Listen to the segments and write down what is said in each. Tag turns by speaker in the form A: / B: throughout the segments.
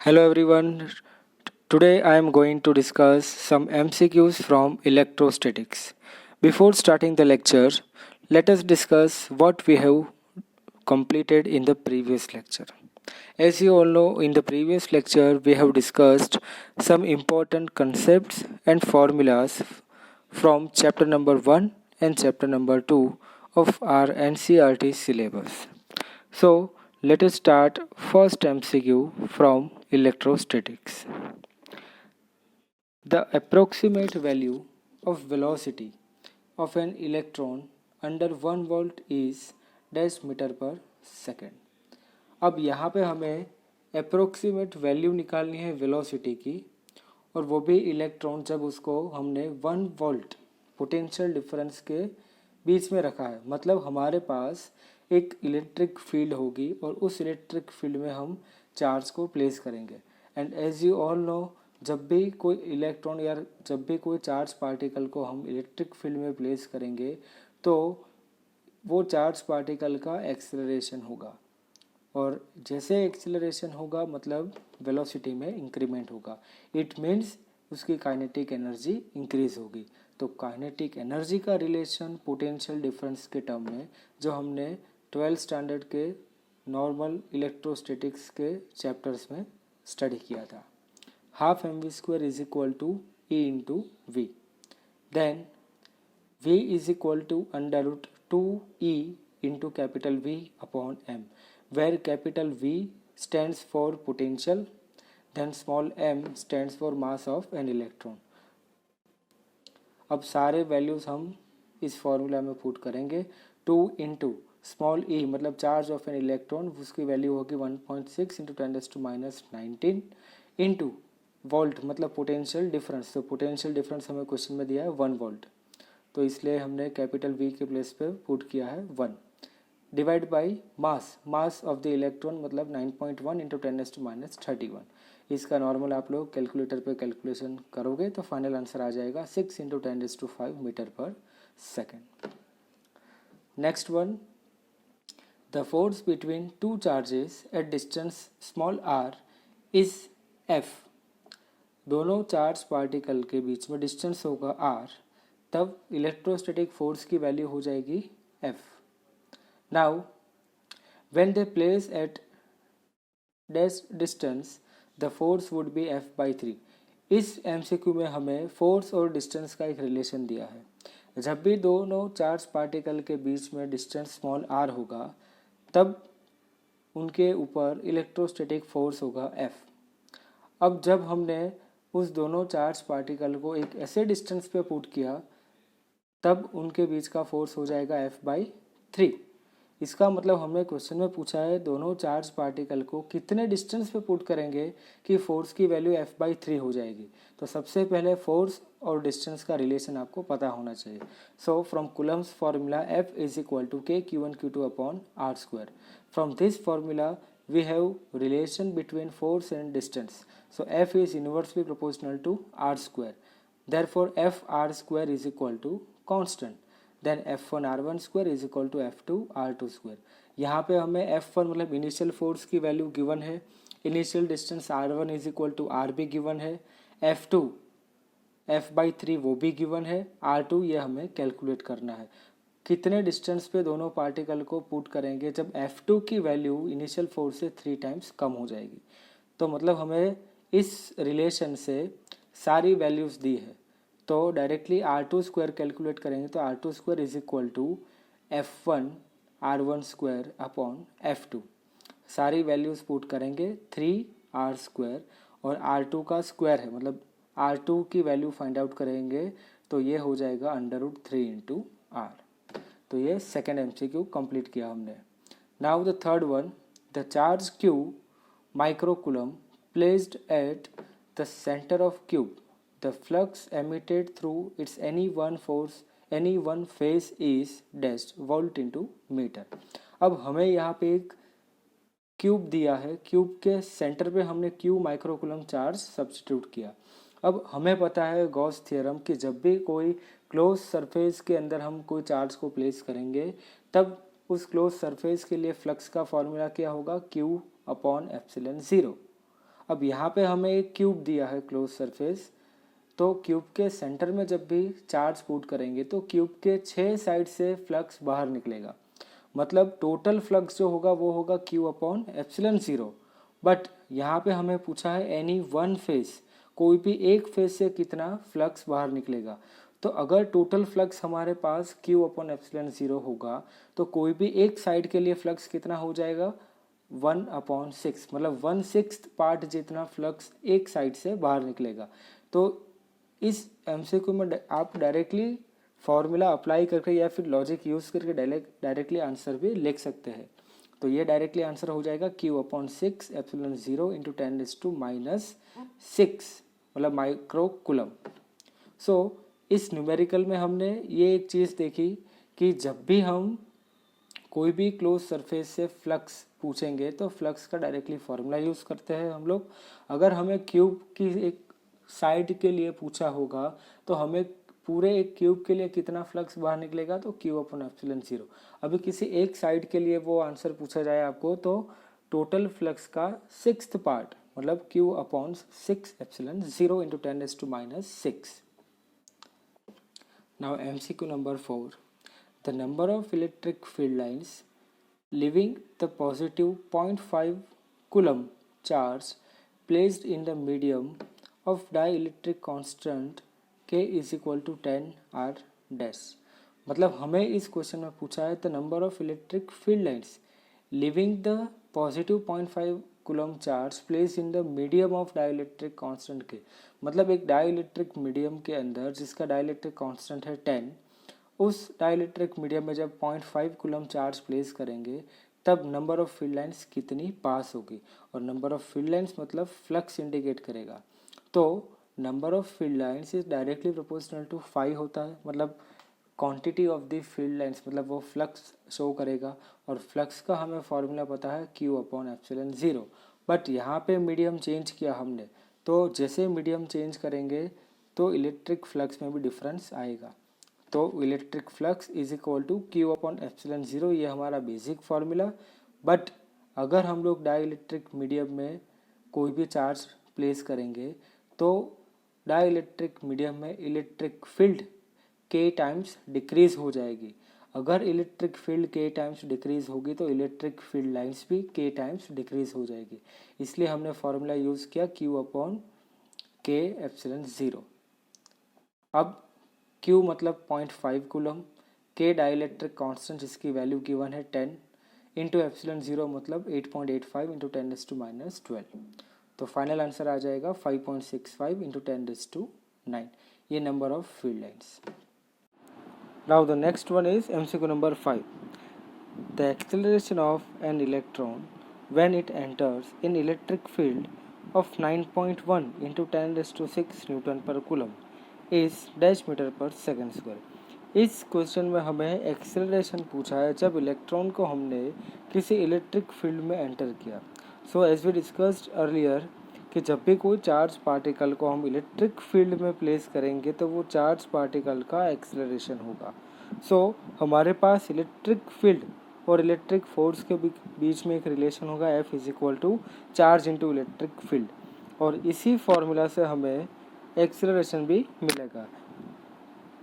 A: Hello everyone. Today I am going to discuss some MCQs from electrostatics. Before starting the lecture, let us discuss what we have completed in the previous lecture. As you all know, in the previous lecture we have discussed some important concepts and formulas from chapter number 1 and chapter number 2 of our NCERT syllabus. So, let us start first MCQ from electrostatics. The approximate value of velocity of an electron under 1 volt is dash metre पर second. अब यहाँ पे हमें approximate value निकालनी है velocity की, और वो भी इलेक्ट्रॉन जब उसको हमने 1 वोल्ट पोटेंशियल डिफरेंस के बीच में रखा है. मतलब हमारे पास एक इलेक्ट्रिक फील्ड होगी और उस इलेक्ट्रिक फील्ड में हम चार्ज को प्लेस करेंगे. And as you all know, जब भी कोई इलेक्ट्रॉन या जब भी कोई चार्ज पार्टिकल को हम इलेक्ट्रिक फील्ड में प्लेस करेंगे तो वो चार्ज पार्टिकल का एक्सेलरेशन होगा, और जैसे एक्सेलरेशन होगा मतलब वेलोसिटी में इंक्रीमेंट होगा. इट मीन्स उसकी काइनेटिक एनर्जी इंक्रीज होगी. तो काइनेटिक एनर्जी का रिलेशन पोटेंशियल डिफरेंस के टर्म में जो हमने 12th स्टैंडर्ड के नॉर्मल इलेक्ट्रोस्टैटिक्स के चैप्टर्स में स्टडी किया था. Half mv² is equal to E into V. Then v is equal to √2E into capital V upon m, where capital V stands for potential, then small m stands for mass of an electron. अब सारे values हम इस formula में put करेंगे. 2 into small e मतलब charge of an electron, उसकी value होगी 1.6 into 10⁻19 into volt मतलब पोटेंशियल डिफरेंस. तो पोटेंशियल डिफरेंस हमें क्वेश्चन में दिया है 1 वोल्ट, तो इसलिए हमने कैपिटल V के प्लेस पे पुट किया है 1, divide by mass of the electron मतलब 9.1 इंटू 10⁻31. इसका नॉर्मल आप लोग कैलकुलेटर पे कैलकुलेशन करोगे तो फाइनल आंसर आ जाएगा 6 इंटू 10⁵ मीटर पर second. Next one, the force between two charges at distance small r is F. दोनों चार्ज पार्टिकल के बीच में डिस्टेंस होगा r, तब इलेक्ट्रोस्टैटिक फोर्स की वैल्यू हो जाएगी F. Now, when they place at dash distance, the force would be F by 3. इस MCQ में हमें फोर्स और डिस्टेंस का एक रिलेशन दिया है. जब भी दोनों चार्ज पार्टिकल के बीच में डिस्टेंस स्मॉल r होगा तब उनके ऊपर इलेक्ट्रोस्टैटिक फोर्स होगा F. अब जब हमने उस दोनों चार्ज पार्टिकल को एक ऐसे डिस्टेंस पे पुट किया तब उनके बीच का फोर्स हो जाएगा F by 3. इसका मतलब हमें क्वेश्चन में पूछा है दोनों चार्ज पार्टिकल को कितने डिस्टेंस पे पुट करेंगे कि फोर्स की वैल्यू F by 3 हो जाएगी. तो सबसे पहले फोर्स और डिस्टेंस का रिलेशन आपको पता होना चाहिए. So from Coulomb's formula F is equal to K Q1 Q2 upon r². From this formula we have relation between force and distance. So F is inversely proportional to r². Therefore F r² is equal to constant. Then F1 r1² is equal to F2 r2². यहाँ पे हमें F1 मतलब initial force की value given है, initial distance r1 is equal to r भी given है, F2 F by 3 वो भी गिवन है, r2 ये हमें कैलकुलेट करना है. कितने डिस्टेंस पे दोनों पार्टिकल को पुट करेंगे जब F2 की वैल्यू इनिशियल फोर्स से 3 टाइम्स कम हो जाएगी. तो मतलब हमें इस रिलेशन से सारी वैल्यूज़ दी है, तो डायरेक्टली r2² कैलकुलेट करेंगे तो r2² is equal to F1 r1² upon F2. सारी वैल्यूज़ पुट करेंगे 3r² और r2 का स्क्वायर है मतलब r2 की वैल्यू फाइंड आउट करेंगे तो ये हो जाएगा √3 इंटू r. तो ये सेकेंड MCQ कंप्लीट किया हमने. Now the third one, the charge Q microcoulomb placed at the centre of cube, the flux emitted through its any one phase is dash volt into meter. अब हमें यहाँ पे एक cube दिया है, cube के सेंटर पे हमने Q माइक्रोकूलम चार्ज सब्स्टिट्यूट किया. अब हमें पता है गॉस थ्योरम कि जब भी कोई क्लोज सरफेस के अंदर हम कोई चार्ज को प्लेस करेंगे तब उस क्लोज सरफेस के लिए फ्लक्स का फॉर्मूला क्या होगा, Q अपॉन एप्सिलॉन 0. अब यहाँ पे हमें एक क्यूब दिया है क्लोज सरफेस, तो क्यूब के सेंटर में जब भी चार्ज पुट करेंगे तो क्यूब के 6 साइड से फ्लक्स बाहर निकलेगा, मतलब टोटल फ्लक्स जो होगा वो होगा Q upon epsilon zero. But यहाँ पे हमें पूछा है एनी वन फेस, कोई भी एक फेस से कितना फ्लक्स बाहर निकलेगा। तो अगर टोटल फ्लक्स हमारे पास क्यू अपॉन एप्सिलॉन ज़ीरो होगा तो कोई भी एक साइड के लिए फ्लक्स कितना हो जाएगा, 1/6, मतलब 1/6 पार्ट जितना फ्लक्स एक साइड से बाहर निकलेगा। तो इस एमसीक्यू में आप डायरेक्टली फॉर्मूला अप्लाई करके या फिर लॉजिक यूज़ करके डायरेक्टली आंसर भी लिख सकते हैं। तो ये डायरेक्टली आंसर हो जाएगा क्यू अपॉन 6 एप्सिलॉन 0 इंटू 10⁻⁶, मतलब माइक्रो कुलम। सो इस न्यूमेरिकल में हमने ये एक चीज़ देखी कि जब भी हम कोई भी क्लोज सरफेस से फ्लक्स पूछेंगे तो फ्लक्स का डायरेक्टली फॉर्मूला यूज़ करते हैं हम लोग। अगर हमें क्यूब की एक साइड के लिए पूछा होगा तो हमें पूरे एक क्यूब के लिए कितना फ्लक्स बाहर निकलेगा, तो क्यू अपॉन एप्सिलॉन 0। अभी किसी एक साइड के लिए वो आंसर पूछा जाए आपको तो टोटल फ्लक्स का 6th पार्ट, मतलब Q upon 6 epsilon 0 into 10⁻⁶। Now MCQ number 4. The number of electric field lines leaving the positive 0.5 coulomb charge placed in the medium of dielectric constant K is equal to 10 R dash। मतलब हमें इस question में पूछा है the number of electric field lines living the positive 0.5 coulomb charge place in the medium of dielectric constant के, मतलब एक dielectric medium के अंदर जिसका डाइलेक्ट्रिक कांस्टेंट है 10, उस डाइलेक्ट्रिक मीडियम में जब 0.5 कूलम चार्ज प्लेस करेंगे तब नंबर ऑफ फील्ड लाइन्स कितनी पास होगी। और नंबर ऑफ फील्ड लाइन्स मतलब फ्लक्स इंडिकेट करेगा। तो number of field lines is directly proportional to 5 होता है, मतलब quantity of the field lines, मतलब वो फ्लक्स शो करेगा। और फ्लक्स का हमें फॉर्मूला पता है क्यू अपॉन एप्सिलॉन 0। बट यहाँ पे मीडियम चेंज किया हमने, तो जैसे मीडियम चेंज करेंगे तो इलेक्ट्रिक फ्लक्स में भी डिफरेंस आएगा। तो electric flux is equal to Q upon epsilon 0, ये हमारा बेसिक फार्मूला। बट अगर हम लोग डाइलेक्ट्रिक मीडियम में कोई भी चार्ज प्लेस करेंगे तो डाइलेक्ट्रिक मीडियम में इलेक्ट्रिक फील्ड के टाइम्स डिक्रीज हो जाएगी। अगर इलेक्ट्रिक फील्ड के टाइम्स डिक्रीज होगी तो इलेक्ट्रिक फील्ड लाइंस भी के टाइम्स डिक्रीज हो जाएगी। इसलिए हमने फॉर्मूला यूज़ किया क्यू अपॉन के एप्सिलॉन 0। अब Q मतलब 0.5 कूलम, के डाइलेक्ट्रिक कांस्टेंट जिसकी वैल्यू गिवन है 10 इंटू एप्सिलॉन 0 मतलब 8.85 इंटू 10⁻12। तो फाइनल आंसर आ जाएगा 5.65 इंटू 10⁹ ये number of field lines. Now the next one is MCQ number 5. The acceleration of an electron when it enters an electric field of 9.1 into 10⁶ Newton per coulomb is dash metre पर second square. इस question में हमें acceleration पूछा है जब electron को हमने किसी इलेक्ट्रिक फील्ड में एंटर किया। So as we discussed earlier कि जब भी कोई चार्ज पार्टिकल को हम इलेक्ट्रिक फील्ड में प्लेस करेंगे तो वो चार्ज पार्टिकल का एक्सेलरेशन होगा। सो हमारे पास इलेक्ट्रिक फील्ड और इलेक्ट्रिक फोर्स के बीच में एक रिलेशन होगा F is equal to charge into electric field, और इसी फॉर्मूला से हमें एक्सेलरेशन भी मिलेगा।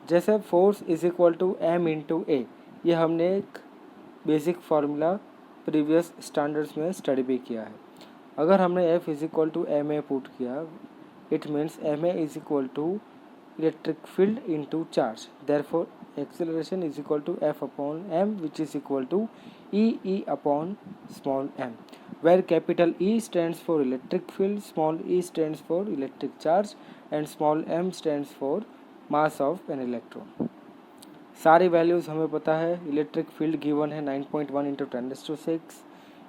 A: जैसे force is equal to m into a, ये हमने एक बेसिक फार्मूला प्रीवियस स्टैंडर्ड्स में स्टडी भी किया है। अगर हमने F is equal to m a put किया, it means m a is equal to electric field into charge, therefore acceleration is equal to F upon m which is equal to E upon small m, where capital E stands for electric field, small e stands for electric charge and small m stands for mass of an electron। सारी values हमें पता है। Electric field given है 9.1 into 10⁶,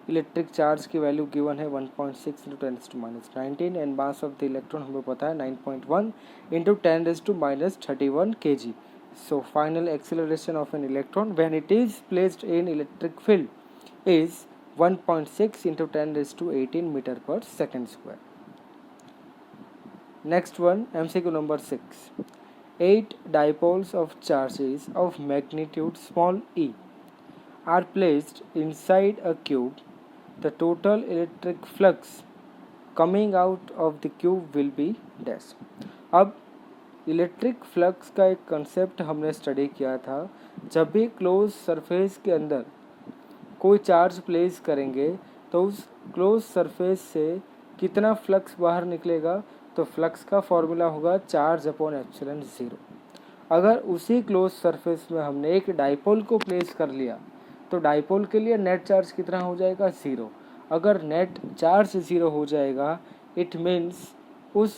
A: electric charge की value given है 1.6 into 10⁻19 and mass of the electron हमें पता है 9.1 into 10⁻31 kg। So final acceleration of an electron when it is placed in electric field is 1.6 into 10⁻18 metre पर second square. Next one MCQ number 6. 8 dipoles of charges of magnitude small e are placed inside a cube. The total electric flux coming out of the cube will be dash. अब electric flux का एक concept हमने study किया था, जब भी close surface के अंदर कोई चार्ज प्लेस करेंगे तो उस क्लोज सरफेस से कितना फ्लक्स बाहर निकलेगा, तो फ्लक्स का फॉर्मूला होगा चार्ज अपॉन एप्सिलॉन ज़ीरो। अगर उसी क्लोज सरफेस में हमने एक डाइपोल को प्लेस कर लिया तो डाइपोल के लिए नेट चार्ज कितना हो जाएगा, ज़ीरो। अगर नेट चार्ज ज़ीरो हो जाएगा इट मीन्स उस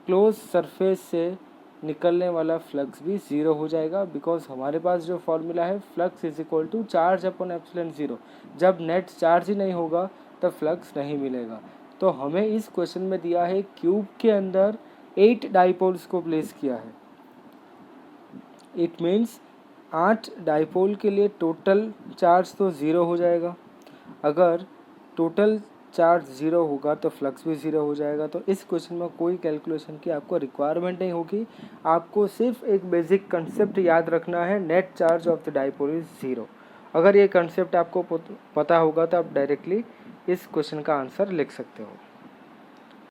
A: क्लोज सरफेस से निकलने वाला फ्लक्स भी ज़ीरो हो जाएगा, बिकॉज हमारे पास जो फॉर्मूला है flux is equal to charge upon epsilon zero. जब नेट चार्ज ही नहीं होगा तब फ्लक्स नहीं मिलेगा। तो हमें इस क्वेश्चन में दिया है क्यूब के अंदर 8 डाइपोल्स को प्लेस किया है। इट मीन्स 8 डाइपोल के लिए टोटल चार्ज तो ज़ीरो हो जाएगा। अगर टोटल चार्ज ज़ीरो होगा तो फ्लक्स भी ज़ीरो हो जाएगा। तो इस क्वेश्चन में कोई कैलकुलेशन की आपको रिक्वायरमेंट नहीं होगी, आपको सिर्फ एक बेसिक कंसेप्ट याद रखना है, net charge of the dipole is zero. अगर ये कंसेप्ट आपको पता होगा तो आप डायरेक्टली इस क्वेश्चन का आंसर लिख सकते हो।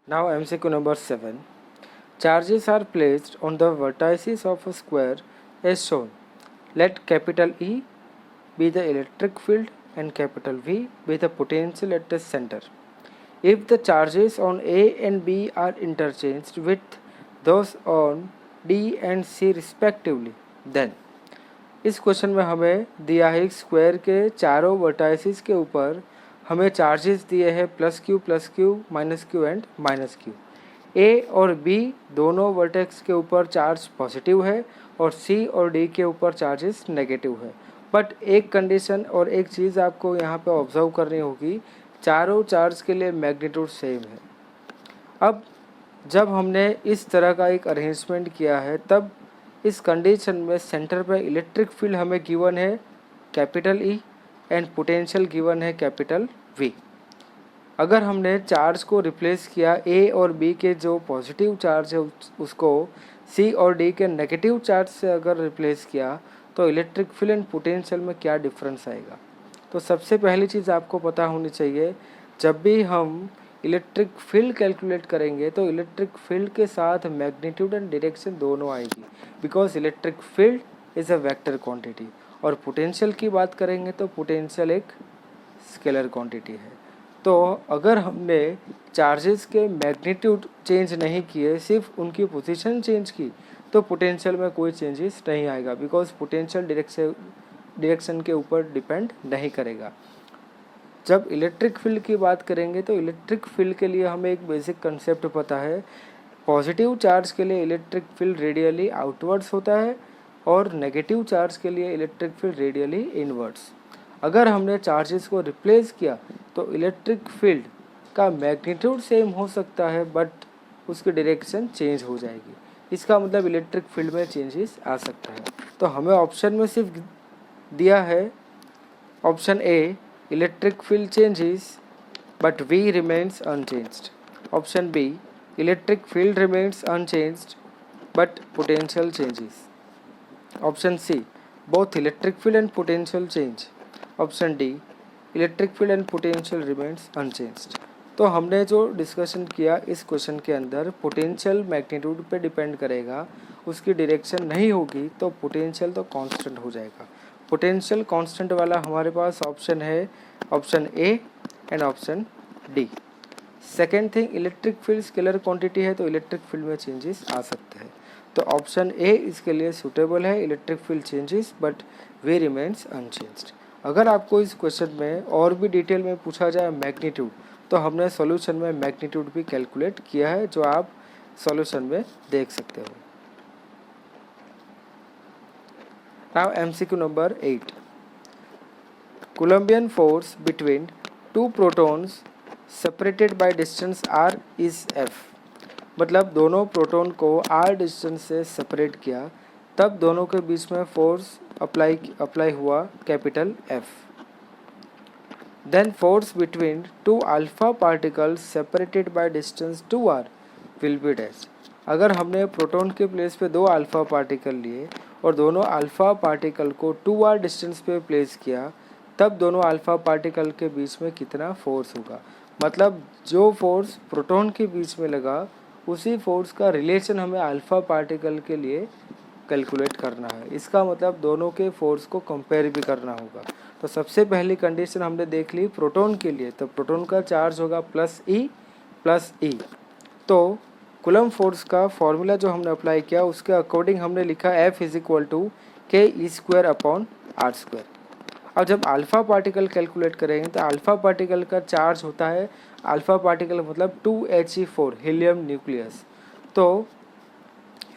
A: Now MCQ number 7, charges are placed on the vertices of a square as shown. Let capital E be the electric field and capital V be the potential at the center. If the charges on A and B are interchanged with those on D and C respectively, then इस question में हमें दिया है square के चारों vertices के ऊपर हमें चार्जेस दिए हैं +Q minus Q and minus Q। A और B दोनों वर्टेक्स के ऊपर चार्ज पॉजिटिव है और C और D के ऊपर चार्जेस नेगेटिव है। बट एक कंडीशन और एक चीज़ आपको यहाँ पे ऑब्जर्व करनी होगी, चारों चार्ज के लिए मैग्नीट्यूड सेम है। अब जब हमने इस तरह का एक अरेंजमेंट किया है तब इस कंडीशन में सेंटर पे इलेक्ट्रिक फील्ड हमें गिवन है capital E and potential given है कैपिटल V। अगर हमने चार्ज को रिप्लेस किया A और B के जो पॉजिटिव चार्ज है उसको C और D के नेगेटिव चार्ज से अगर रिप्लेस किया तो इलेक्ट्रिक फील्ड एंड पोटेंशियल में क्या डिफरेंस आएगा। तो सबसे पहली चीज़ आपको पता होनी चाहिए, जब भी हम इलेक्ट्रिक फील्ड कैलकुलेट करेंगे तो इलेक्ट्रिक फील्ड के साथ मैग्नीट्यूड एंड डायरेक्शन दोनों आएगी, because electric field is a vector quantity. और पोटेंशियल की बात करेंगे तो पोटेंशियल एक स्केलर क्वांटिटी है। तो अगर हमने चार्जेस के मैग्नीट्यूड चेंज नहीं किए, सिर्फ उनकी पोजीशन चेंज की, तो पोटेंशियल में कोई चेंजेस नहीं आएगा, बिकॉज पोटेंशियल डायरेक्शन के ऊपर डिपेंड नहीं करेगा। जब इलेक्ट्रिक फील्ड की बात करेंगे तो इलेक्ट्रिक फील्ड के लिए हमें एक बेसिक कंसेप्ट पता है, पॉजिटिव चार्ज के लिए इलेक्ट्रिक फील्ड रेडियली आउटवर्ड्स होता है और नेगेटिव चार्ज के लिए इलेक्ट्रिक फील्ड रेडियली इनवर्ड्स। अगर हमने चार्जेस को रिप्लेस किया तो इलेक्ट्रिक फील्ड का मैग्नीट्यूड सेम हो सकता है बट उसकी डायरेक्शन चेंज हो जाएगी। इसका मतलब इलेक्ट्रिक फील्ड में चेंजेस आ सकता है। तो हमें ऑप्शन में सिर्फ दिया है option A, electric field changes but V remains unchanged. Option B, electric field remains unchanged but potential changes. Option C, both electric field and potential change. Option D, electric field and potential remains unchanged. तो हमने जो discussion किया इस question के अंदर, potential magnitude पे depend करेगा, उसकी डायरेक्शन नहीं होगी तो पोटेंशियल तो कांस्टेंट हो जाएगा। पोटेंशियल कांस्टेंट वाला हमारे पास ऑप्शन है option A and option D. Second thing, electric field scalar quantity है तो इलेक्ट्रिक फील्ड में चेंजेस आ सकते हैं। तो ऑप्शन ए इसके लिए सूटेबल है, electric field changes but V remains unchanged. अगर आपको इस क्वेश्चन में और भी डिटेल में पूछा जाए मैग्नीट्यूड, तो हमने सॉल्यूशन में मैग्नीट्यूड भी कैलकुलेट किया है जो आप सॉल्यूशन में देख सकते हो। Now MCQ number 8, Coulombian force between two protons separated by distance r is F। मतलब दोनों प्रोटॉन को r डिस्टेंस से सेपरेट किया तब दोनों के बीच में फोर्स अप्लाई हुआ capital F। Then force between two alpha particles separated by distance 2r will be dash. अगर हमने प्रोटॉन के प्लेस पे 2 अल्फा पार्टिकल लिए और दोनों अल्फा पार्टिकल को 2r डिस्टेंस पे प्लेस किया तब दोनों अल्फा पार्टिकल के बीच में कितना फोर्स होगा। मतलब जो फोर्स प्रोटॉन के बीच में लगा उसी फोर्स का रिलेशन हमें अल्फा पार्टिकल के लिए कैलकुलेट करना है। इसका मतलब दोनों के फोर्स को कंपेयर भी करना होगा। तो सबसे पहली कंडीशन हमने देख ली प्रोटॉन के लिए, तो प्रोटॉन का चार्ज होगा प्लस ई। तो कूलम्ब फोर्स का फॉर्मूला जो हमने अप्लाई किया उसके अकॉर्डिंग हमने लिखा F is equal to ke²/r²। अब जब अल्फ़ा पार्टिकल कैलकुलेट करेंगे तो अल्फ़ा पार्टिकल का चार्ज होता है, अल्फ़ा पार्टिकल मतलब 2He4 हीलियम न्यूक्लियस। तो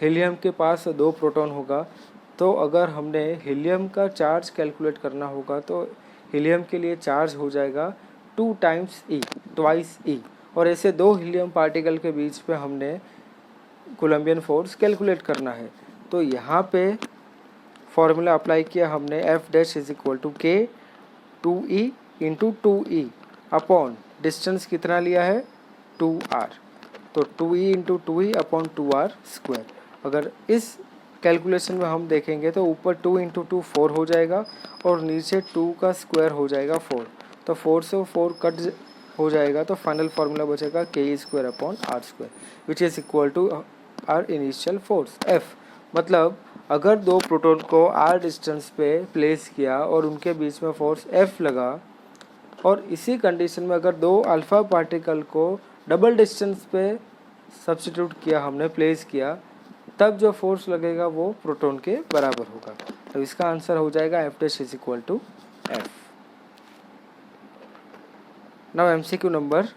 A: हीलियम के पास 2 प्रोटॉन होगा। तो अगर हमने हीलियम का चार्ज कैलकुलेट करना होगा तो हीलियम के लिए चार्ज हो जाएगा 2 टाइम्स ई, ट्वाइस ई। और ऐसे 2 हीलियम पार्टिकल के बीच पे हमने कोलम्बियन फोर्स कैलकुलेट करना है। तो यहाँ पे फॉर्मूला अप्लाई किया हमने F dash is equal to K 2E into 2E upon distance कितना लिया है 2R। तो 2E into 2E upon 2R²। अगर इस कैलकुलेशन में हम देखेंगे तो ऊपर 2 इंटू 2 4 हो जाएगा और नीचे 2 का स्क्वायर हो जाएगा 4। तो 4 से 4 कट हो जाएगा तो फाइनल फार्मूला बचेगा ke²/r² which is equal to our initial force F। मतलब अगर 2 प्रोटॉन को r डिस्टेंस पे प्लेस किया और उनके बीच में फोर्स F लगा और इसी कंडीशन में अगर 2 अल्फ़ा पार्टिकल को डबल डिस्टेंस पे सब्स्टिट्यूट किया, हमने प्लेस किया, तब जो फोर्स लगेगा वो प्रोटॉन के बराबर होगा। तो इसका आंसर हो जाएगा F dash is equal to F। Now MCQ number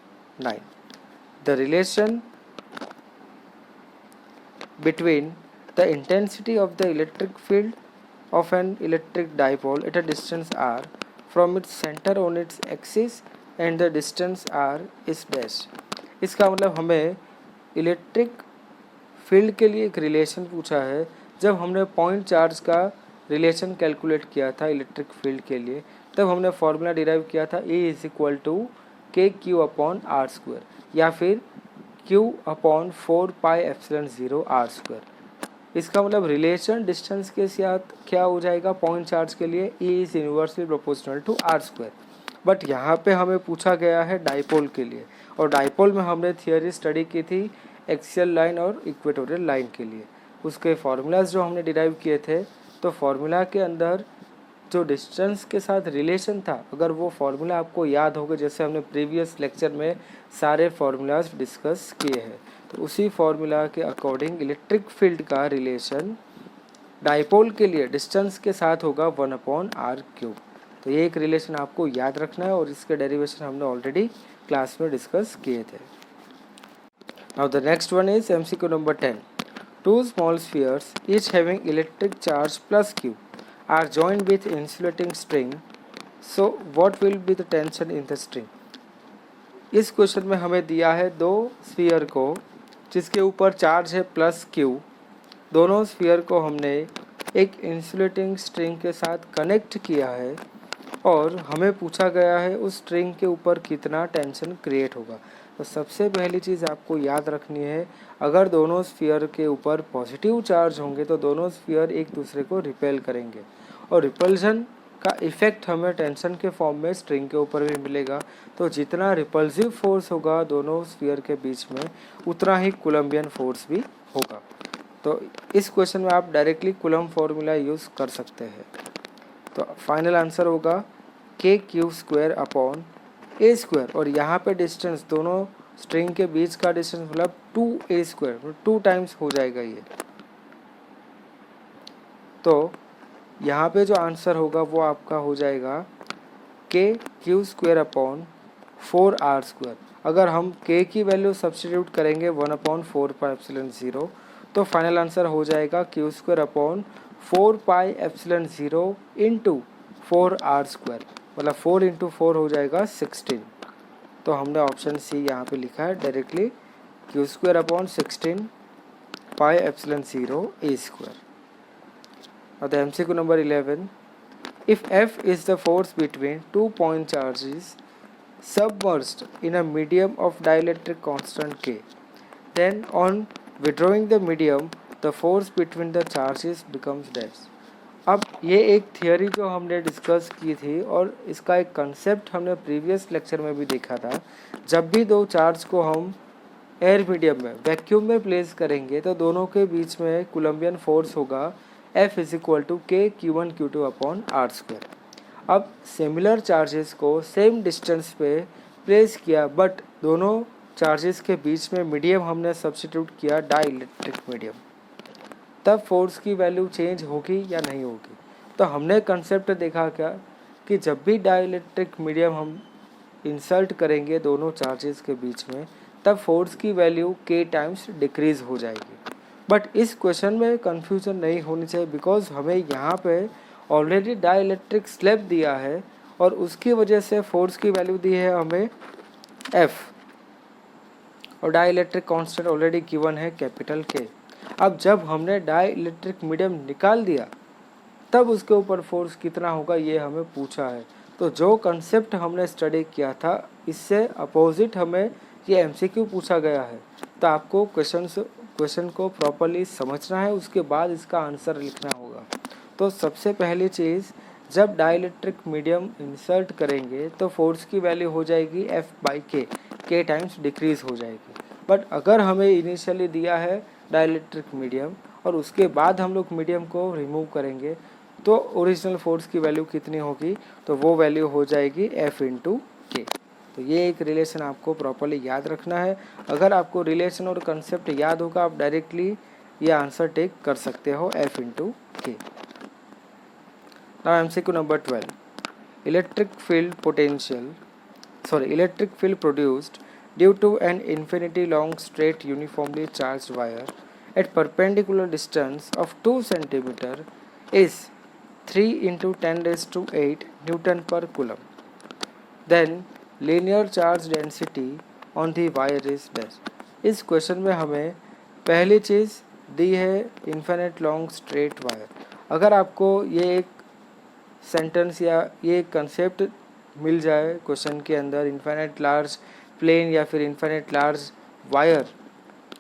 A: 9, the relation between the intensity of the electric field of an electric dipole at a distance r from its center on its axis and the distance r is dash। इसका मतलब हमें electric field के लिए एक relation पूछा है। जब हमने पॉइंट चार्ज का रिलेशन कैलकुलेट किया था इलेक्ट्रिक फील्ड के लिए तब हमने फॉर्मूला डिराइव किया था E is equal to KQ/r², या फिर Q/4πε0r²। इसका मतलब रिलेशन डिस्टेंस के साथ क्या हो जाएगा पॉइंट चार्ज के लिए E इज inversely proportional to r²। But यहाँ पे हमें पूछा गया है डाइपोल के लिए, और डाइपोल में हमने थियोरी स्टडी की थी एक्सियल लाइन और इक्वेटोरियल लाइन के लिए। उसके फार्मूलाज जो हमने डिराइव किए थे, तो फार्मूला के अंदर जो डिस्टेंस के साथ रिलेशन था, अगर वो फार्मूला आपको याद होगा, जैसे हमने प्रीवियस लेक्चर में सारे फार्मूलाज डिस्कस किए हैं, तो उसी फार्मूला के अकॉर्डिंग इलेक्ट्रिक फील्ड का रिलेशन डाइपोल के लिए डिस्टेंस के साथ होगा 1/r³। तो ये एक रिलेशन आपको याद रखना है और इसके डेरिवेशन हमने ऑलरेडी क्लास में डिस्कस किए थे। Now the next one is MCQ number 10, 2 small spheres each having electric charge plus Q are joined with insulating string, so what will be the tension in the string। इस question में हमें दिया है 2 sphere को जिसके ऊपर charge है plus Q। दोनों स्फीयर को हमने एक इंसुलेटिंग स्ट्रिंग के साथ कनेक्ट किया है और हमें पूछा गया है उस स्ट्रिंग के ऊपर कितना टेंशन क्रिएट होगा। तो सबसे पहली चीज़ आपको याद रखनी है, अगर दोनों स्फीयर के ऊपर पॉजिटिव चार्ज होंगे तो दोनों स्फीयर एक दूसरे को रिपेल करेंगे और रिपल्जन का इफ़ेक्ट हमें टेंशन के फॉर्म में स्ट्रिंग के ऊपर भी मिलेगा। तो जितना रिपल्सिव फोर्स होगा दोनों स्फीयर के बीच में उतना ही कोलम्बियन फोर्स भी होगा। तो इस क्वेश्चन में आप डायरेक्टली कूलम्ब फॉर्मूला यूज़ कर सकते हैं। तो फाइनल आंसर होगा KQ²/A², और यहाँ पे डिस्टेंस दोनों स्ट्रिंग के बीच का डिस्टेंस मतलब 2A², 2 टाइम्स हो जाएगा ये। तो यहाँ पे जो आंसर होगा वो आपका हो जाएगा KQ²/4r²। अगर हम K की वैल्यू सब्स्टिट्यूट करेंगे 1/4πε0 तो फाइनल आंसर हो जाएगा Q²/4πε0 इंटू 4r², मतलब 4 इंटू 4 हो जाएगा 16। तो हमने ऑप्शन सी यहाँ पे लिखा है directly Q²/16πε0a²। Now the MCQ number 11, if F is the force between 2 point charges submerged in a medium of dielectric constant K, then on withdrawing the medium the force between the charges becomes dash। अब ये एक theory जो हमने discuss की थी और इसका एक कंसेप्ट हमने प्रीवियस लेक्चर में भी देखा था। जब भी दो चार्ज को हम एयर मीडियम में वैक्यूम में प्लेस करेंगे तो दोनों के बीच में कूलम्बियन फोर्स होगा F is equal to K Q1 Q2 upon R square. अब सिमिलर चार्जेस को सेम डिस्टेंस पे प्लेस किया, बट दोनों चार्जेस के बीच में मीडियम हमने सब्स्टिट्यूट किया डाई इलेक्ट्रिक मीडियम, तब फोर्स की वैल्यू चेंज होगी या नहीं होगी। तो हमने कंसेप्ट देखा क्या कि जब भी डाई इलेक्ट्रिक मीडियम हम इंसर्ट करेंगे दोनों चार्जेस के बीच में, तब फोर्स की वैल्यू k टाइम्स डिक्रीज हो जाएगी। बट इस क्वेश्चन में कंफ्यूजन नहीं होनी चाहिए, बिकॉज हमें यहाँ पे ऑलरेडी डाई इलेक्ट्रिक स्लैब दिया है और उसकी वजह से फोर्स की वैल्यू दी है हमें F, और dielectric constant already given है कैपिटल K। अब जब हमने डाई इलेक्ट्रिक मीडियम निकाल दिया तब उसके ऊपर फोर्स कितना होगा ये हमें पूछा है। तो जो कंसेप्ट हमने स्टडी किया था इससे अपोजिट हमें ये एमसीक्यू पूछा गया है। तो आपको क्वेश्चन को प्रॉपर्ली समझना है, उसके बाद इसका आंसर लिखना होगा। तो सबसे पहली चीज़, जब डाइलेक्ट्रिक मीडियम इंसर्ट करेंगे तो फोर्स की वैल्यू हो जाएगी F/K, K टाइम्स डिक्रीज हो जाएगी। बट अगर हमें इनिशियली दिया है डाइलेक्ट्रिक मीडियम और उसके बाद हम लोग मीडियम को रिमूव करेंगे तो ओरिजिनल फोर्स की वैल्यू कितनी होगी, तो वो वैल्यू हो जाएगी F/K। तो ये एक रिलेशन आपको प्रॉपर्ली याद रखना है। अगर आपको रिलेशन और कंसेप्ट याद होगा आप डायरेक्टली ये आंसर टेक कर सकते हो F/K। Now MCQ number 12, electric field produced due to an infinity long straight uniformly charged wire at perpendicular distance of 2 cm is 3 into 10⁸ Newton per coulomb. Then linear charge density on the wire is dash। इस question में हमें पहली चीज़ दी है infinite long straight wire. अगर आपको ये एक sentence या ये कंसेप्ट मिल जाए क्वेश्चन के अंदर, इन्फिनिट लार्ज प्लेन या फिर इन्फिनिट लार्ज वायर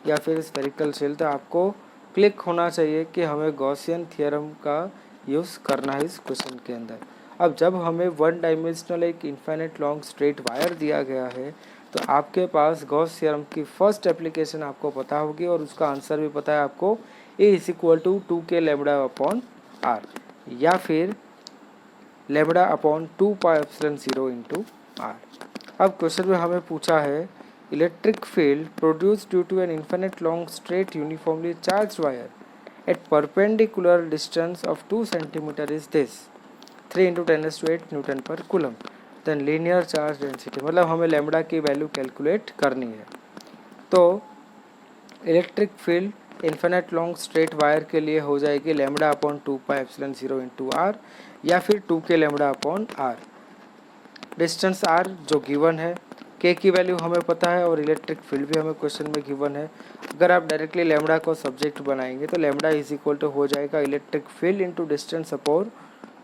A: या फिर स्फेरिकल शेल, तो आपको क्लिक होना चाहिए कि हमें गॉसियन थ्योरम का यूज़ करना है इस क्वेश्चन के अंदर। अब जब हमें वन डायमेंशनल एक इन्फिनिट लॉन्ग स्ट्रेट वायर दिया गया है तो आपके पास गॉस थ्योरम की फर्स्ट एप्लीकेशन आपको पता होगी और उसका आंसर भी पता है आपको, A is equal to 2k lambda upon R या फिर लैम्बडा अपॉन 2πε0 इंटू R। अब क्वेश्चन में हमें पूछा है electric field produce due to an infinite long straight uniformly charge wire at perpendicular distance of 2 cm is this 3 into 10⁸ newton per coulomb. Then linear charge density, मतलब हमें lambda की value calculate करनी है। तो electric field infinite long straight wire के लिए हो जाएगी लैम्बडा अपॉन 2πε0 इंटू R या फिर 2k lambda upon R। Distance R जो गिवन है, K की वैल्यू हमें पता है और इलेक्ट्रिक फील्ड भी हमें क्वेश्चन में गिवन है। अगर आप डायरेक्टली लैम्बडा को सब्जेक्ट बनाएंगे तो लैम्बडा इज इक्वल टू हो जाएगा electric field into distance upon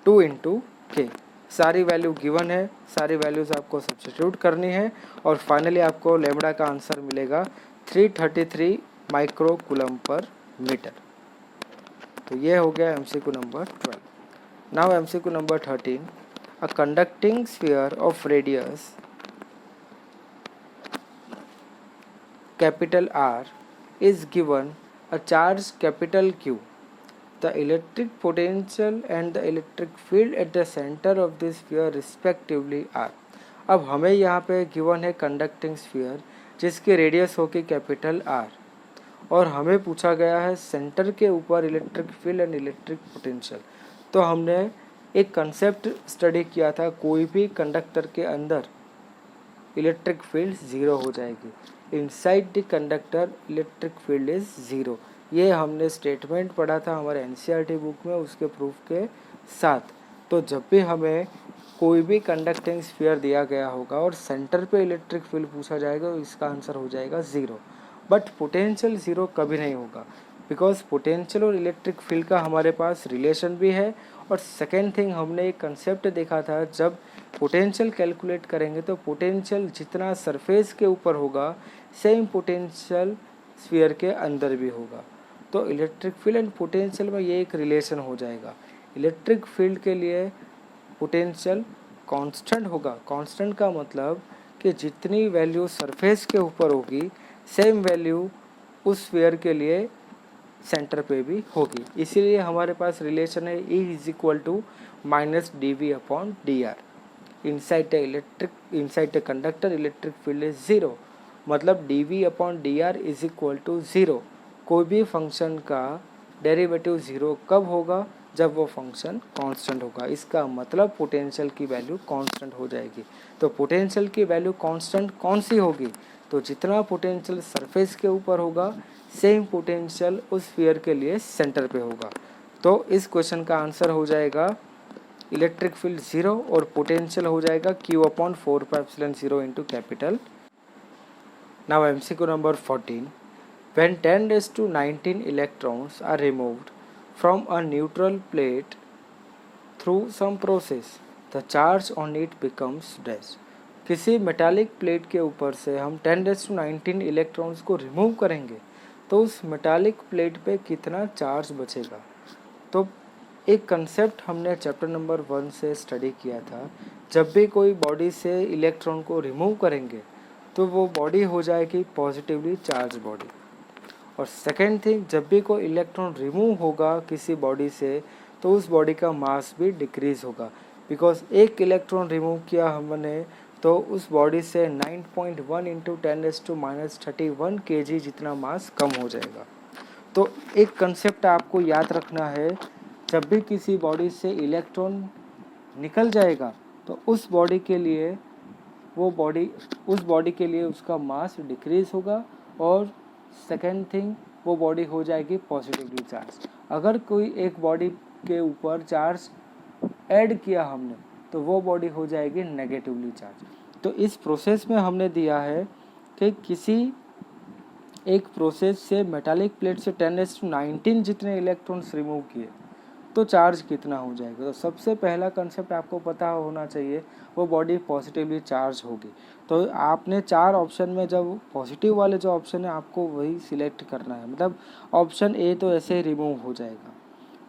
A: 2 into K। सारी वैल्यू गिवन है, सारी वैल्यूज आपको सब्स्टिट्यूट करनी है और फाइनली आपको लैम्बडा का आंसर मिलेगा 333 माइक्रो कूलम पर मीटर। तो ये हो गया MCQ number 12। Now MCQ number 13, a conducting sphere of radius capital R is given a charge capital Q. The electric potential and the electric field at the center of this sphere respectively are। अब हमें यहाँ पे given है conducting sphere जिसकी radius होगी capital R और हमें पूछा गया है सेंटर के ऊपर electric field and electric potential. तो हमने एक कंसेप्ट स्टडी किया था, कोई भी कंडक्टर के अंदर इलेक्ट्रिक फील्ड ज़ीरो हो जाएगी, inside the conductor electric field is zero. ये हमने स्टेटमेंट पढ़ा था हमारे NCERT बुक में उसके प्रूफ के साथ। तो जब भी हमें कोई भी कंडक्टिंग स्फीयर दिया गया होगा और सेंटर पे इलेक्ट्रिक फील्ड पूछा जाएगा तो इसका आंसर हो जाएगा ज़ीरो। बट पोटेंशियल ज़ीरो कभी नहीं होगा, बिकॉज पोटेंशियल और इलेक्ट्रिक फील्ड का हमारे पास रिलेशन भी है। और सेकेंड थिंग, हमने एक कंसेप्ट देखा था, जब पोटेंशियल कैलकुलेट करेंगे तो पोटेंशियल जितना सरफेस के ऊपर होगा सेम पोटेंशियल स्फीयर के अंदर भी होगा। तो इलेक्ट्रिक फील्ड एंड पोटेंशियल में ये एक रिलेशन हो जाएगा। इलेक्ट्रिक फील्ड के लिए पोटेंशियल कांस्टेंट होगा। कांस्टेंट का मतलब कि जितनी वैल्यू सरफेस के ऊपर होगी सेम वैल्यू उस स्फीयर के लिए सेंटर पे भी होगी। इसीलिए हमारे पास रिलेशन है E is equal to minus dV/dr। Inside a conductor electric field is zero, मतलब dV/dr is equal to zero. कोई भी फंक्शन का डेरिवेटिव जीरो कब होगा? जब वो फंक्शन कांस्टेंट होगा। इसका मतलब पोटेंशियल की वैल्यू कांस्टेंट हो जाएगी। तो पोटेंशियल की वैल्यू कांस्टेंट कौन सी होगी? तो जितना पोटेंशियल सरफेस के ऊपर होगा सेम पोटेंशियल उस स्फीयर के लिए सेंटर पे होगा। तो इस क्वेश्चन का आंसर हो जाएगा इलेक्ट्रिक फील्ड जीरो और पोटेंशियल हो जाएगा Q/4πε0 into capital. Now MCQ number 14, when 10⁻19 electrons are removed from a neutral plate through some process, the charge on it becomes dash। किसी मेटालिक प्लेट के ऊपर से हम 10⁻19 इलेक्ट्रॉन्स को रिमूव करेंगे तो उस मेटालिक प्लेट पे कितना चार्ज बचेगा? तो एक कंसेप्ट हमने चैप्टर नंबर 1 से स्टडी किया था। जब भी कोई बॉडी से इलेक्ट्रॉन को रिमूव करेंगे तो वो बॉडी हो जाएगी पॉजिटिवली चार्ज बॉडी। और सेकेंड थिंग, जब भी कोई इलेक्ट्रॉन रिमूव होगा किसी बॉडी से तो उस बॉडी का मास भी डिक्रीज होगा, बिकॉज एक इलेक्ट्रॉन रिमूव किया हमने तो उस बॉडी से 9.1 इंटू 10⁻31 kg जितना मास कम हो जाएगा। तो एक कंसेप्ट आपको याद रखना है, जब भी किसी बॉडी से इलेक्ट्रॉन निकल जाएगा तो उस बॉडी के लिए उसका मास डिक्रीज होगा और सेकेंड थिंग वो बॉडी हो जाएगी पॉजिटिवली चार्ज। अगर कोई एक बॉडी के ऊपर चार्ज ऐड किया हमने तो वो बॉडी हो जाएगी नेगेटिवली चार्ज। तो इस प्रोसेस में हमने दिया है कि किसी एक प्रोसेस से मेटालिक प्लेट से 10⁻19 जितने इलेक्ट्रॉन्स रिमूव किए तो चार्ज कितना हो जाएगा। तो सबसे पहला कंसेप्ट आपको पता होना चाहिए, वो बॉडी पॉजिटिवली चार्ज होगी। तो आपने 4 ऑप्शन में जब पॉजिटिव वाले जो ऑप्शन है आपको वही सिलेक्ट करना है, मतलब ऑप्शन ए तो ऐसे ही रिमूव हो जाएगा।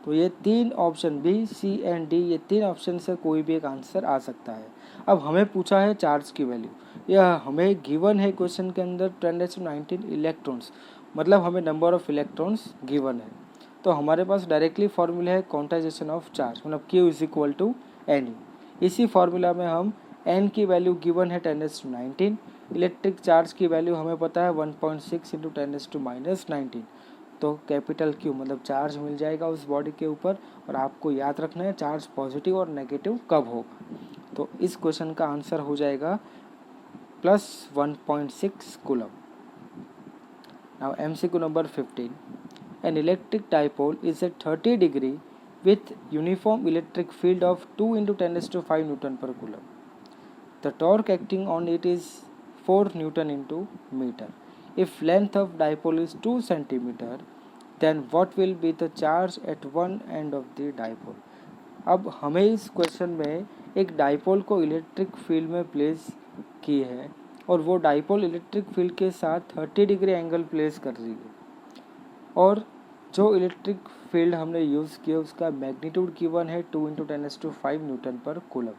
A: तो ये 3 option B, C and D, ये 3 ऑप्शन से कोई भी एक आंसर आ सकता है। अब हमें पूछा है चार्ज की वैल्यू, यह हमें गिवन है क्वेश्चन के अंदर 10⁻19 इलेक्ट्रॉन्स, मतलब हमें नंबर ऑफ इलेक्ट्रॉन्स गिवन है। तो हमारे पास डायरेक्टली फॉर्मूला है क्वांटाइजेशन ऑफ चार्ज, मतलब Q is equal to NE। इसी फॉर्मूला में हम N की वैल्यू गिवन है 10⁻19, इलेक्ट्रिक चार्ज की वैल्यू हमें पता है 1.6 इंटू 10⁻19। तो कैपिटल Q मतलब चार्ज मिल जाएगा उस बॉडी के ऊपर। और आपको याद रखना है चार्ज पॉजिटिव और नेगेटिव कब होगा। तो इस क्वेश्चन का आंसर हो जाएगा +1.6 coulomb. Now MCQ number 15, an electric dipole is at 30 degree with uniform electric field of 2 into 10⁵ Newton per coulomb. The torque acting on it is 4 Newton into meter. If length of dipole is 2 centimeter, then what will be the charge at one end of the dipole? अब हमें इस question में एक dipole को electric field में place की है और वो डाइपोल इलेक्ट्रिक फील्ड के साथ 30 डिग्री एंगल प्लेस कर रही है और जो इलेक्ट्रिक फील्ड हमने यूज़ किया उसका मैग्नीट्यूड गिवन है 2 into 10⁵ Newton per coulomb.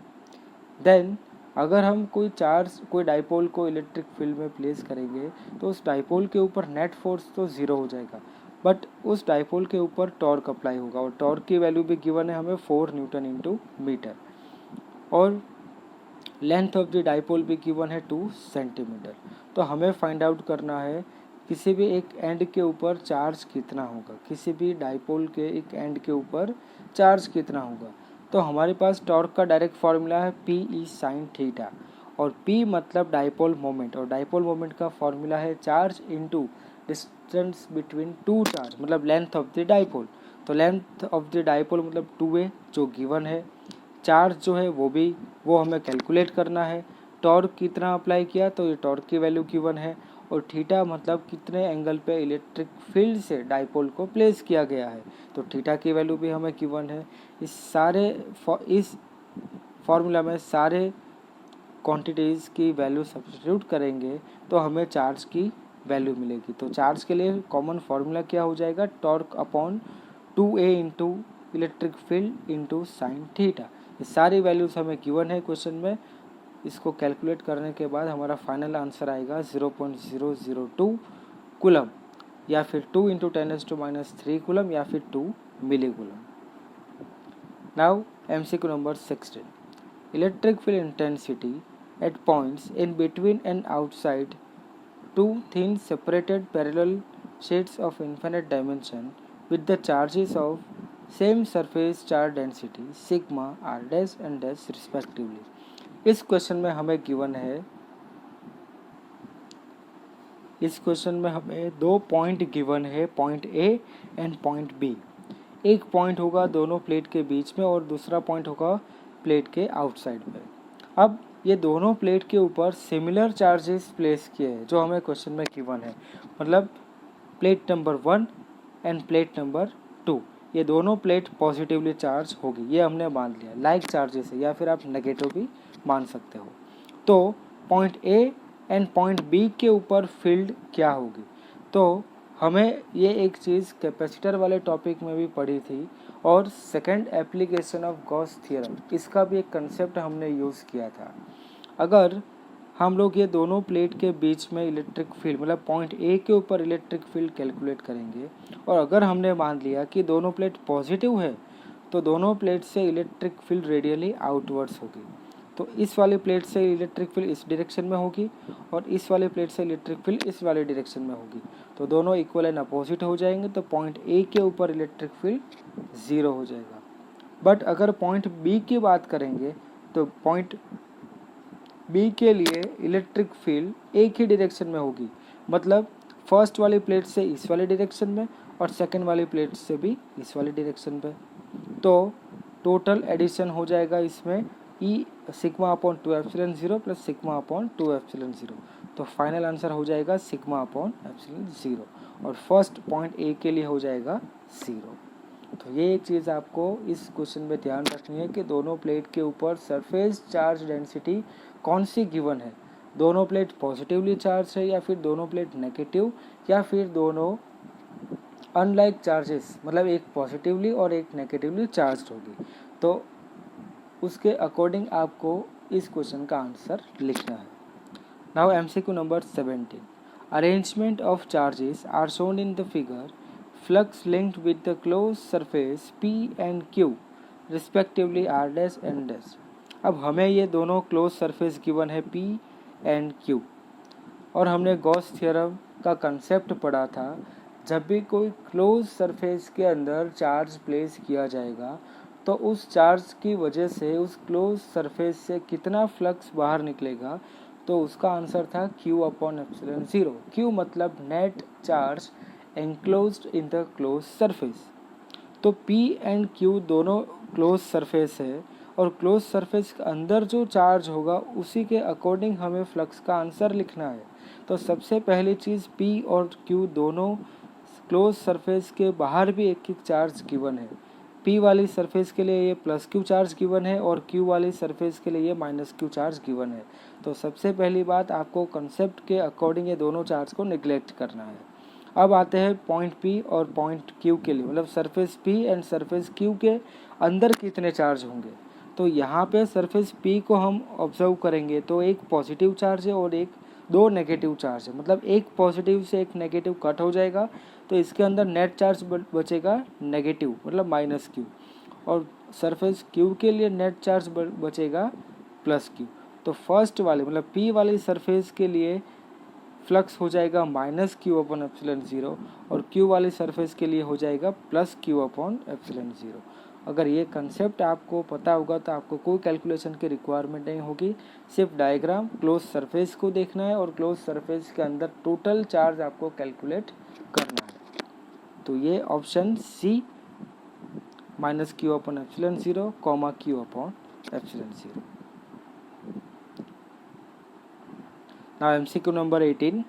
A: Then अगर हम कोई डाइपोल को इलेक्ट्रिक फील्ड में प्लेस करेंगे तो उस डाइपोल के ऊपर नेट फोर्स तो ज़ीरो हो जाएगा, बट उस डाइपोल के ऊपर टॉर्क अप्लाई होगा और टॉर्क की वैल्यू भी गिवन है हमें 4 न्यूटन इंटू मीटर। और लेंथ ऑफ द डाइपोल भी गिवन है 2 सेंटीमीटर। तो हमें फाइंड आउट करना है किसी भी एक एंड के ऊपर चार्ज कितना होगा, किसी भी डाइपोल के एक एंड के ऊपर चार्ज कितना होगा। तो हमारे पास टॉर्क का डायरेक्ट फार्मूला है PE sin थीटा और P मतलब डाइपोल मोमेंट और डाइपोल मोमेंट का फार्मूला है charge into distance between two charge, मतलब लेंथ ऑफ द डाइपोल। तो लेंथ ऑफ द डाइपोल मतलब 2a जो गिवन है, चार्ज जो है वो हमें कैलकुलेट करना है। टॉर्क कितना अप्लाई किया तो ये टॉर्क की वैल्यू गिवन है और थीटा मतलब कितने एंगल पे इलेक्ट्रिक फील्ड से डाइपोल को प्लेस किया गया है, तो थीटा की वैल्यू भी हमें गिवन है। इस फॉर्मूला में सारे क्वांटिटीज़ की वैल्यू सब्स्टिट्यूट करेंगे तो हमें चार्ज की वैल्यू मिलेगी। तो चार्ज के लिए कॉमन फार्मूला क्या हो जाएगा, torque upon 2a into electric field into sine theta. ये सारी वैल्यूज़ हमें गिवन है क्वेश्चन में। इसको कैलकुलेट करने के बाद हमारा फाइनल आंसर आएगा 0.002 कूलम, या फिर 2 इंटू 10⁻³ कूलम, या फिर 2 milli coulomb. Now MCQ number 16, electric field intensity at points in between and outside two thin separated parallel sheets of infinite dimension with the charges of same surface charge density sigma r dash and dash respectively। इस question में हमें given है, इस question में हमें 2 point given है, point A and point B। एक point होगा दोनों प्लेट के बीच में और दूसरा पॉइंट होगा प्लेट के आउटसाइड में। अब ये दोनों प्लेट के ऊपर सिमिलर चार्जेस प्लेस किए हैं जो हमें क्वेश्चन में गिवन है, मतलब plate number 1 end plate number 2, ये दोनों प्लेट पॉजिटिवली चार्ज होगी, ये हमने मान लिया। लाइक चार्जेस है, या फिर आप नेगेटिव भी मान सकते हो। तो point A and point B के ऊपर फील्ड क्या होगी? तो हमें ये एक चीज़ कैपेसिटर वाले टॉपिक में भी पढ़ी थी, और second application of Gauss theorem, इसका भी एक कंसेप्ट हमने यूज़ किया था। अगर हम लोग ये दोनों प्लेट के बीच में इलेक्ट्रिक फील्ड, मतलब पॉइंट A के ऊपर इलेक्ट्रिक फील्ड कैलकुलेट करेंगे, और अगर हमने मान लिया कि दोनों प्लेट पॉजिटिव है, तो दोनों प्लेट से इलेक्ट्रिक फील्ड रेडियली आउटवर्ड्स होगी। तो इस वाली प्लेट से इलेक्ट्रिक फील्ड इस डायरेक्शन में होगी, और इस वाली प्लेट से इलेक्ट्रिक फील्ड इस वाले डायरेक्शन में होगी। तो दोनों इक्वल एंड अपोजिट हो जाएंगे, तो पॉइंट A के ऊपर इलेक्ट्रिक फील्ड 0 हो जाएगा। बट अगर पॉइंट B की बात करेंगे, तो पॉइंट B के लिए इलेक्ट्रिक फील्ड एक ही डायरेक्शन में होगी, मतलब फर्स्ट वाली प्लेट से इस वाले डायरेक्शन में और सेकंड वाली प्लेट से भी इस वाले डायरेक्शन पे। तो टोटल एडिशन हो जाएगा इसमें E sigma upon 2 epsilon 0 plus sigma upon 2 epsilon 0। तो फाइनल आंसर हो जाएगा सिग्मा अपॉन एप्सिलॉन 0, और फर्स्ट पॉइंट A के लिए हो जाएगा 0। तो ये एक चीज़ आपको इस क्वेश्चन में ध्यान रखनी है कि दोनों प्लेट के ऊपर सरफेस चार्ज डेंसिटी कौन सी गिवन है, दोनों प्लेट पॉजिटिवली चार्ज है या फिर दोनों प्लेट नेगेटिव, या फिर दोनों अनलाइक चार्जेस, मतलब एक पॉजिटिवली और एक नेगेटिवली चार्ज होगी। तो उसके अकॉर्डिंग आपको इस क्वेश्चन का आंसर लिखना है। Now MCQ number 17, arrangement of charges are shown in the figure, flux linked with the close surface P and Q respectively R dash and dash. अब हमें ये दोनों क्लोज सरफेस गिवन है P एंड Q, और हमने Gauss theorem का concept पढ़ा था, जब भी कोई क्लोज सरफेस के अंदर चार्ज प्लेस किया जाएगा तो उस चार्ज की वजह से उस क्लोज सरफेस से कितना फ्लक्स बाहर निकलेगा, तो उसका आंसर था Q अपॉन एप्सिलॉन 0। Q मतलब net charge enclosed in the close surface. तो P एंड Q दोनों क्लोज सरफेस है, और क्लोज सरफेस के अंदर जो चार्ज होगा उसी के अकॉर्डिंग हमें फ्लक्स का आंसर लिखना है। तो सबसे पहली चीज़ P और Q दोनों क्लोज सरफेस के बाहर भी एक एक चार्ज गिवन है। P वाली सरफेस के लिए ये प्लस Q चार्ज गिवन है, और Q वाली सरफेस के लिए ये माइनस Q चार्ज गिवन है। तो सबसे पहली बात, आपको कंसेप्ट के अकॉर्डिंग ये दोनों चार्ज को निगलेक्ट करना है। अब आते हैं पॉइंट P और पॉइंट Q के लिए, मतलब surface P and surface Q के अंदर कितने चार्ज होंगे। तो यहाँ पे सरफेस P को हम ऑब्जर्व करेंगे तो एक पॉजिटिव चार्ज है और दो नेगेटिव चार्ज है, मतलब एक पॉजिटिव से एक नेगेटिव कट हो जाएगा, तो इसके अंदर नेट चार्ज बचेगा नेगेटिव, मतलब माइनस Q, और सरफेस Q के लिए नेट चार्ज बचेगा प्लस Q। तो फर्स्ट वाले मतलब P वाली सरफेस के लिए फ्लक्स हो जाएगा माइनस Q अपॉन एप्सिलॉन 0, और Q वाली सरफेस के लिए हो जाएगा प्लस Q अपॉन एप्सिलॉन 0। अगर ये कंसेप्ट आपको पता होगा तो आपको कोई कैलकुलेशन की रिक्वायरमेंट नहीं होगी, सिर्फ डायग्राम क्लोज सरफेस को देखना है और क्लोज सरफेस के अंदर टोटल चार्ज आपको कैलकुलेट करना है। तो ये option C minus Q upon epsilon 0 comma Q upon epsilon 0। Now MCQ number 18,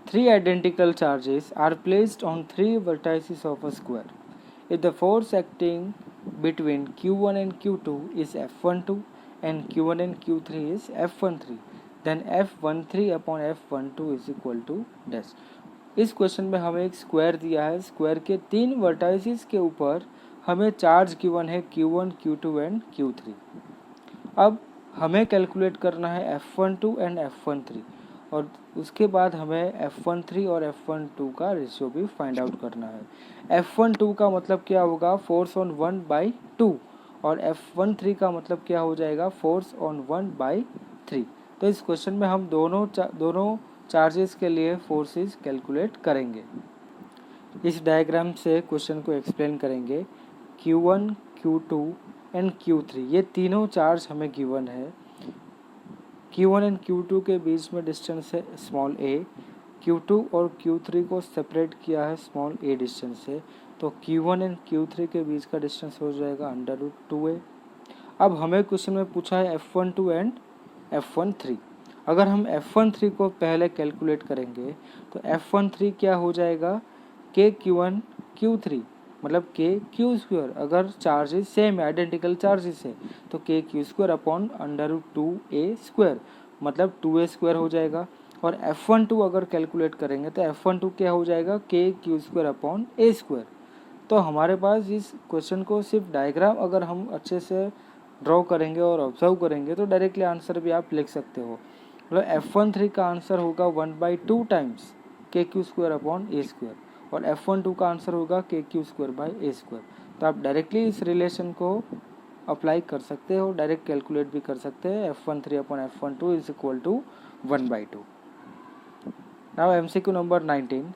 A: 3 identical charges are placed on 3 vertices of a square. If the force acting between Q1 and Q2 is F12 and Q1 and Q3 is F13, then F13 upon F12 is equal to dash। इस question में हमें एक square दिया है, square के 3 vertices के ऊपर हमें चार्ज गिवन है Q1, Q2 एंड Q3। अब हमें कैलकुलेट करना है F12 एंड F13 और उसके बाद हमें F13 और F12 का रेशियो भी फाइंड आउट करना है। F12 का मतलब क्या होगा, फोर्स ऑन 1/2 और F13 का मतलब क्या हो जाएगा, फोर्स ऑन 1/3। तो इस क्वेश्चन में हम दोनों चार्जेस के लिए फोर्सेस कैलकुलेट करेंगे। इस डायग्राम से क्वेश्चन को एक्सप्लेन करेंगे। Q1, Q2 एंड Q3 ये तीनों चार्ज हमें गिवन है। Q1 एंड Q2 के बीच में डिस्टेंस है स्मॉल a, Q2 और Q3 को सेपरेट किया है स्मॉल a डिस्टेंस से, तो Q1 एंड Q3 के बीच का डिस्टेंस हो जाएगा √2a। अब हमें क्वेश्चन में पूछा है F12 एंड F13। अगर हम F13 को पहले कैलकुलेट करेंगे तो F13 क्या हो जाएगा, KQ1 Q3 मतलब KQ²। अगर चार्जेस सेम आइडेंटिकल चार्जेस है तो KQ² अपॉन √2a² मतलब 2a² हो जाएगा। और F12 अगर कैलकुलेट करेंगे तो F12 क्या हो जाएगा, KQ² अपॉन a²। तो हमारे पास इस क्वेश्चन को सिर्फ डायग्राम अगर हम अच्छे से ड्रॉ करेंगे और ऑब्जर्व करेंगे तो डायरेक्टली आंसर भी आप लिख सकते हो। मतलब F13 का आंसर होगा 1/2 टाइम्स KQ² अपॉन a² और F12 का आंसर होगा KQ²/a²। तो आप डायरेक्टली इस रिलेशन को अप्लाई कर सकते हो, डायरेक्ट कैलकुलेट भी कर सकते हैं। F13 upon F12 is equal to 1/2। Now MCQ number 19।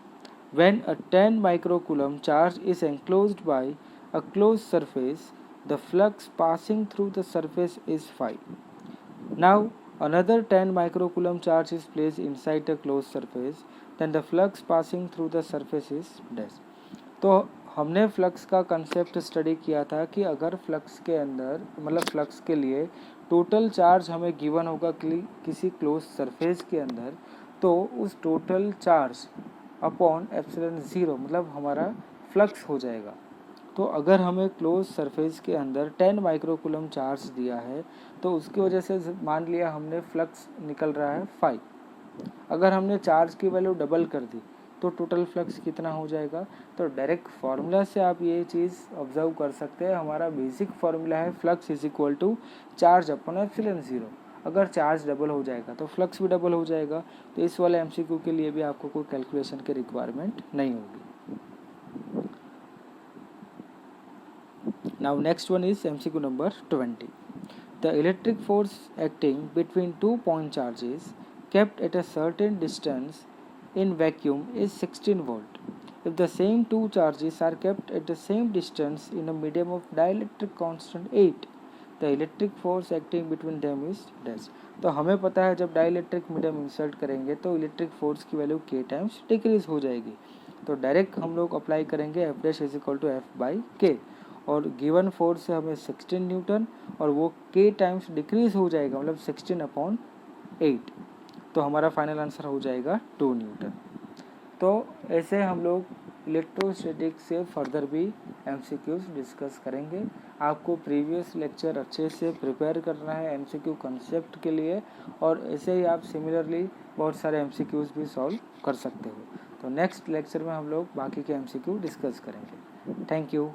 A: When a 10 microcoulomb charge is enclosed by a closed surface, the flux passing through the surface is 5. Now another 10 microcoulomb charge is placed inside the closed surface, then the flux passing through the surface is dash. तो हमने flux का concept study किया था कि अगर flux के अंदर मतलब फ्लक्स के लिए टोटल चार्ज हमें गिवन होगा किसी क्लोज सरफेस के अंदर, तो उस टोटल चार्ज अपॉन एप्सिलॉन 0 मतलब हमारा फ्लक्स हो जाएगा। तो अगर हमें क्लोज सरफेस के अंदर 10 माइक्रोकूलम चार्ज दिया है तो उसकी वजह से मान लिया हमने फ्लक्स निकल रहा है 5। अगर हमने चार्ज की वैल्यू डबल कर दी तो टोटल फ्लक्स कितना हो जाएगा। तो डायरेक्ट फार्मूला से आप ये चीज़ ऑब्जर्व कर सकते हैं। हमारा बेसिक फार्मूला है flux is equal to charge upon epsilon 0। अगर चार्ज डबल हो जाएगा तो फ्लक्स भी डबल हो जाएगा। तो इस वाले MCQ के लिए भी आपको कोई कैलकुलेशन की रिक्वायरमेंट नहीं होगी। Now next one is MCQ number 20. The electric force acting between 2 point charges kept at a certain distance in vacuum is 16 volt. If the same two charges are kept at the same distance in a medium of dielectric constant 8, the electric force acting between them is dash. तो हमें पता है जब dielectric medium insert करेंगे तो electric force की value k times decrease हो जाएगी। तो डायरेक्ट हम लोग अप्लाई करेंगे F dash is equal to F/K और गिवन फोर्स से हमें 16 न्यूटन और वो k टाइम्स डिक्रीज हो जाएगा मतलब 16/8। तो हमारा फाइनल आंसर हो जाएगा 2 न्यूटन। तो ऐसे हम लोग इलेक्ट्रोस्टैटिक से फर्दर भी MCQs डिस्कस करेंगे। आपको प्रीवियस लेक्चर अच्छे से प्रिपेयर करना है MCQ कंसेप्ट के लिए और ऐसे ही आप सिमिलरली बहुत सारे MCQs भी सॉल्व कर सकते हो। तो नेक्स्ट लेक्चर में हम लोग बाकी के MCQ डिस्कस करेंगे। Thank you.